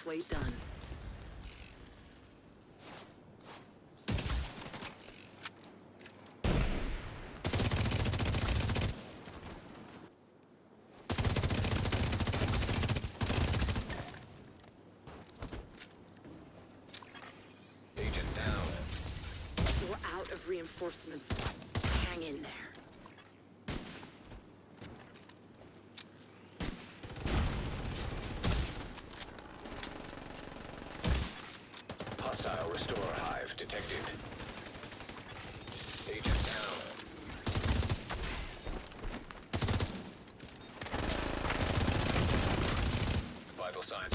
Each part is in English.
halfway done. Agent down. We're out of reinforcements. Hang in there. Hostile restore hive detected. Agent down. Vital signs.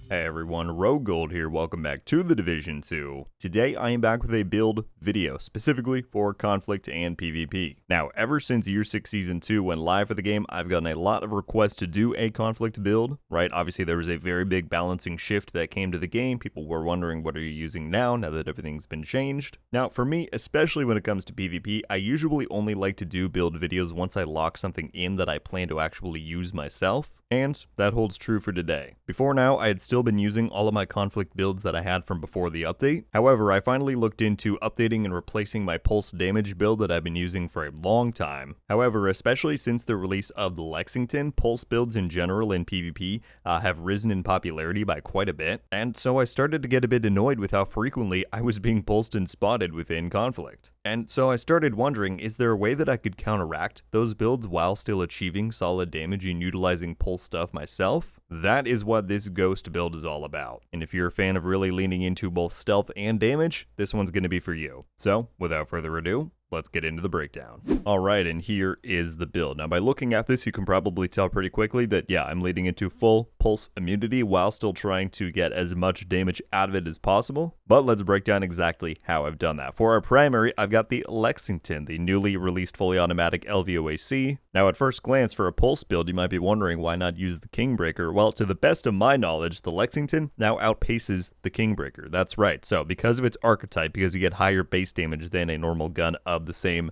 Hey everyone, RogueGold here, welcome back to The Division 2. Today I am back with a build video, specifically for Conflict and PvP. Now, ever since Year 6 Season 2 went live for the game, I've gotten a lot of requests to do a Conflict build, right? Obviously there was a very big balancing shift that came to the game. People were wondering what are you using now that everything's been changed. Now, for me, especially when it comes to PvP, I usually only like to do build videos once I lock something in that I plan to actually use myself. And that holds true for today. Before now, I had still been using all of my conflict builds that I had from before the update. However, I finally looked into updating and replacing my pulse damage build that I've been using for a long time. However, especially since the release of the Lexington, pulse builds in general in PvP have risen in popularity by quite a bit. And so I started to get a bit annoyed with how frequently I was being pulsed and spotted within conflict. And so I started wondering, is there a way that I could counteract those builds while still achieving solid damage and utilizing pulse stuff myself? That is what this ghost build is all about. And if you're a fan of really leaning into both stealth and damage, this one's going to be for you. So, without further ado, let's get into the breakdown. Alright, and here is the build. Now, by looking at this, you can probably tell pretty quickly that, yeah, I'm leading into full pulse immunity while still trying to get as much damage out of it as possible. But let's break down exactly how I've done that. For our primary, I've got the Lexington, the newly released fully automatic LVOAC. Now, at first glance, for a pulse build, you might be wondering why not use the Kingbreaker. Well, to the best of my knowledge, the Lexington now outpaces the Kingbreaker. That's right. So, because of its archetype, because you get higher base damage than a normal gun of the same,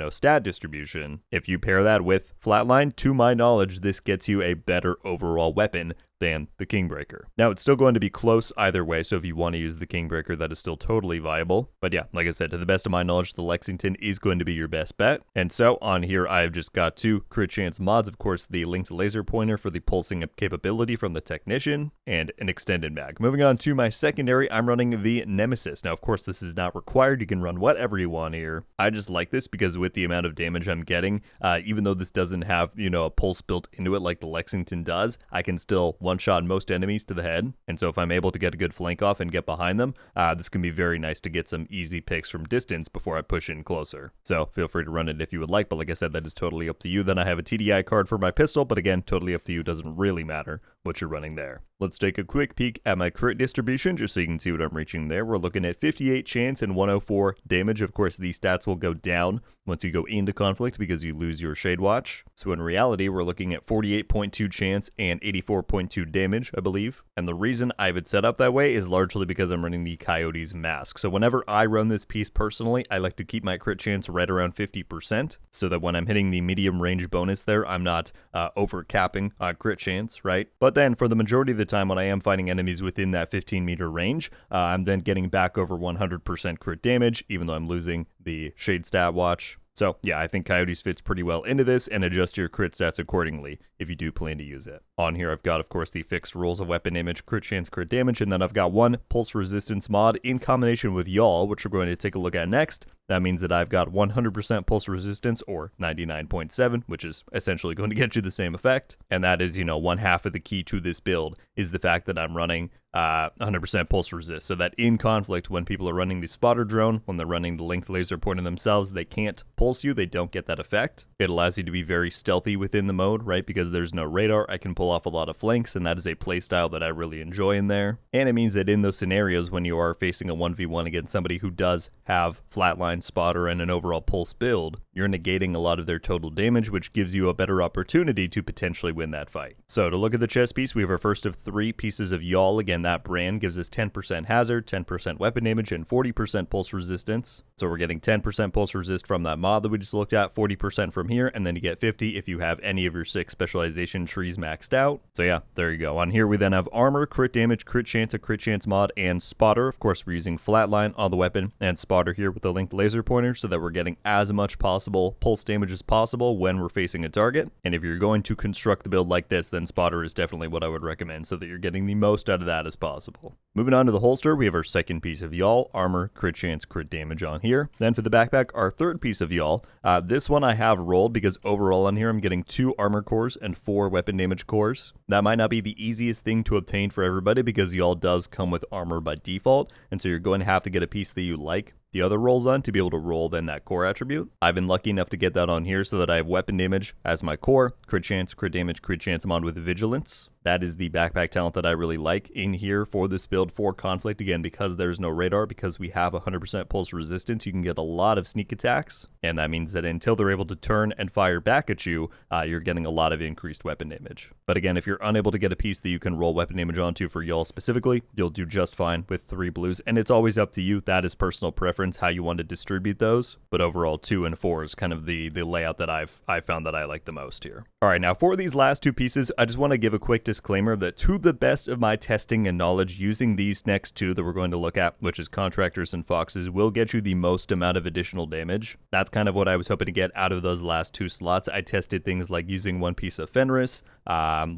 stat distribution, if you pair that with Flatline, to my knowledge, this gets you a better overall weapon than the Kingbreaker. Now, it's still going to be close either way, so if you want to use the Kingbreaker, that is still totally viable. But yeah, like I said, to the best of my knowledge, the Lexington is going to be your best bet. And so on here, I've just got two crit chance mods. Of course, the linked laser pointer for the pulsing up capability from the Technician, and an extended mag. Moving on to my secondary, I'm running the Nemesis. Now, of course, this is not required. You can run whatever you want here. I just like this because with the amount of damage I'm getting, even though this doesn't have, a pulse built into it like the Lexington does, I can still one-shot most enemies to the head. And so if I'm able to get a good flank off and get behind them, this can be very nice to get some easy picks from distance before I push in closer. So feel free to run it if you would like, but like I said, that is totally up to you. Then I have a TDI card for my pistol, but again, totally up to you. Doesn't really matter what you're running there. Let's take a quick peek at my crit distribution just so you can see what I'm reaching there. We're looking at 58 chance and 104 damage. Of course, these stats will go down once you go into conflict because you lose your Shade Watch. So in reality, we're looking at 48.2 chance and 84.2 damage, I believe. And the reason I have it set up that way is largely because I'm running the Coyote's Mask. So whenever I run this piece personally, I like to keep my crit chance right around 50% so that when I'm hitting the medium range bonus there, I'm not over capping crit chance, right? But then for the majority of the time when I am fighting enemies within that 15 meter range, I'm then getting back over 100% crit damage, even though I'm losing the Shade Stat Watch. So yeah, I think Coyotes fits pretty well into this, and adjust your crit stats accordingly if you do plan to use it. On here, I've got, of course, the fixed rules of weapon image, crit chance, crit damage, and then I've got one pulse resistance mod in combination with Y'all, which we're going to take a look at next. That means that I've got 100% pulse resistance, or 99.7, which is essentially going to get you the same effect. And that is, one half of the key to this build is the fact that I'm running 100% pulse resist, so that in conflict, when people are running the spotter drone, when they're running the linked laser pointer themselves, they can't pulse you, they don't get that effect. It allows you to be very stealthy within the mode, right? Because there's no radar, I can pull off a lot of flanks, and that is a playstyle that I really enjoy in there. And it means that in those scenarios, when you are facing a 1v1 against somebody who does have flatline spotter and an overall pulse build, you're negating a lot of their total damage, which gives you a better opportunity to potentially win that fight. So to look at the chess piece, we have our first of 3 pieces of Y'all. Again, that brand gives us 10% hazard, 10% weapon damage, and 40% pulse resistance. So we're getting 10% pulse resist from that mod that we just looked at, 40% from here, and then you get 50 if you have any of your 6 specialization trees maxed out. So yeah, there you go. On here we then have armor, crit damage, crit chance, a crit chance mod, and spotter. Of course, we're using flatline on the weapon and spotter here with the linked laser pointer so that we're getting as much possible pulse damage as possible when we're facing a target. And if you're going to construct the build like this, then spotter is definitely what I would recommend so that you're getting the most out of that as possible. Moving on to the holster, we have our second piece of y'all, armor, crit chance, crit damage on here. Then for the backpack, our third piece of y'all. This one I have rolled because overall on here I'm getting 2 armor cores and 4 weapon damage cores. That might not be the easiest thing to obtain for everybody because y'all does come with armor by default, and so you're going to have to get a piece that you like the other rolls on to be able to roll then that core attribute. I've been lucky enough to get that on here so that I have weapon damage as my core, crit chance, crit damage, crit chance mod with vigilance. That is the backpack talent that I really like in here for this build for conflict. Again, because there's no radar, because we have 100% pulse resistance, you can get a lot of sneak attacks. And that means that until they're able to turn and fire back at you, you're getting a lot of increased weapon damage. But again, if you're unable to get a piece that you can roll weapon damage onto for y'all specifically, you'll do just fine with 3 blues. And it's always up to you. That is personal preference, how you want to distribute those. But overall, 2 and 4 is kind of the layout that I've found that I like the most here. All right, now for these last 2 pieces, I just want to give a quick disclaimer that to the best of my testing and knowledge, using these next 2 that we're going to look at, which is contractors and foxes, will get you the most amount of additional damage. That's kind of what I was hoping to get out of those last 2 slots. I tested things like using 1 piece of Fenris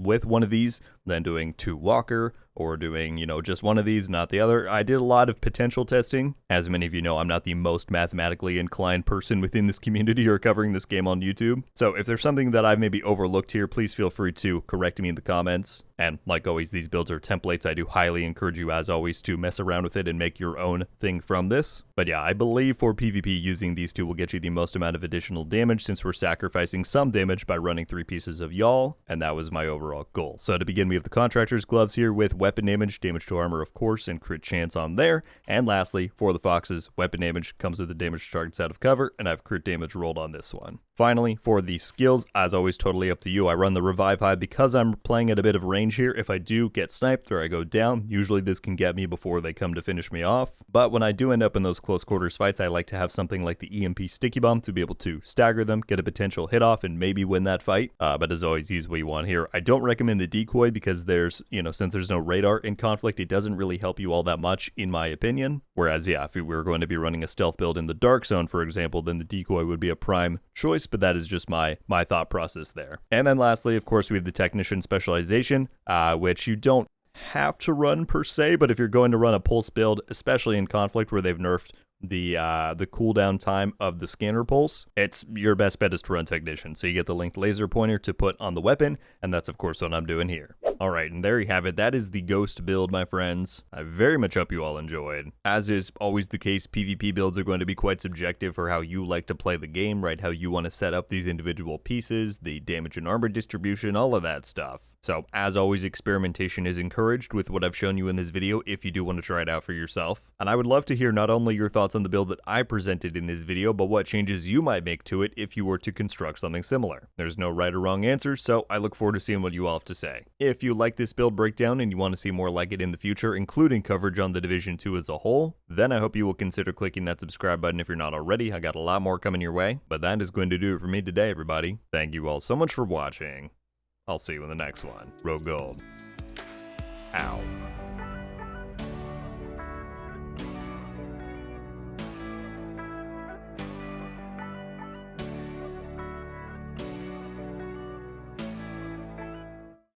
with one of these, then doing 2 Walker, or doing, just one of these, not the other. I did a lot of potential testing. As many of you know, I'm not the most mathematically inclined person within this community or covering this game on YouTube. So if there's something that I've maybe overlooked here, please feel free to correct me in the comments. And like always, these builds are templates. I do highly encourage you, as always, to mess around with it and make your own thing from this. But yeah, I believe for PvP, using these 2 will get you the most amount of additional damage since we're sacrificing some damage by running 3 pieces of y'all. And that was my overall goal. So to begin, we have the contractor's gloves here with weapon damage, damage to armor, of course, and crit chance on there. And lastly, for the foxes, weapon damage comes with the damage to targets out of cover, and I have crit damage rolled on this one. Finally, for the skills, as always, totally up to you. I run the revive high because I'm playing at a bit of range here. If I do get sniped or I go down, usually this can get me before they come to finish me off. But when I do end up in those close quarters fights, I like to have something like the EMP sticky bomb to be able to stagger them, get a potential hit off, and maybe win that fight. But as always, use what you want here. I don't recommend the decoy because there's, since there's no radar in conflict, it doesn't really help you all that much, in my opinion. Whereas, yeah, if we were going to be running a stealth build in the dark zone, for example, then the decoy would be a prime choice, but that is just my thought process there. And then lastly, of course, we have the technician specialization, which you don't have to run per se, but if you're going to run a pulse build, especially in conflict where they've nerfed the cooldown time of the scanner pulse, it's your best bet is to run technician. So you get the linked laser pointer to put on the weapon, and that's of course what I'm doing here. All right, and there you have it. That is the ghost build, my friends. I very much hope you all enjoyed. As is always the case, PvP builds are going to be quite subjective for how you like to play the game, right? How you want to set up these individual pieces, the damage and armor distribution, all of that stuff. So, as always, experimentation is encouraged with what I've shown you in this video if you do want to try it out for yourself. And I would love to hear not only your thoughts on the build that I presented in this video, but what changes you might make to it if you were to construct something similar. There's no right or wrong answer, so I look forward to seeing what you all have to say. If you like this build breakdown and you want to see more like it in the future, including coverage on the Division 2 as a whole, then I hope you will consider clicking that subscribe button if you're not already. I got a lot more coming your way. But that is going to do it for me today, everybody. Thank you all so much for watching. I'll see you in the next one. RogueGold. Ow.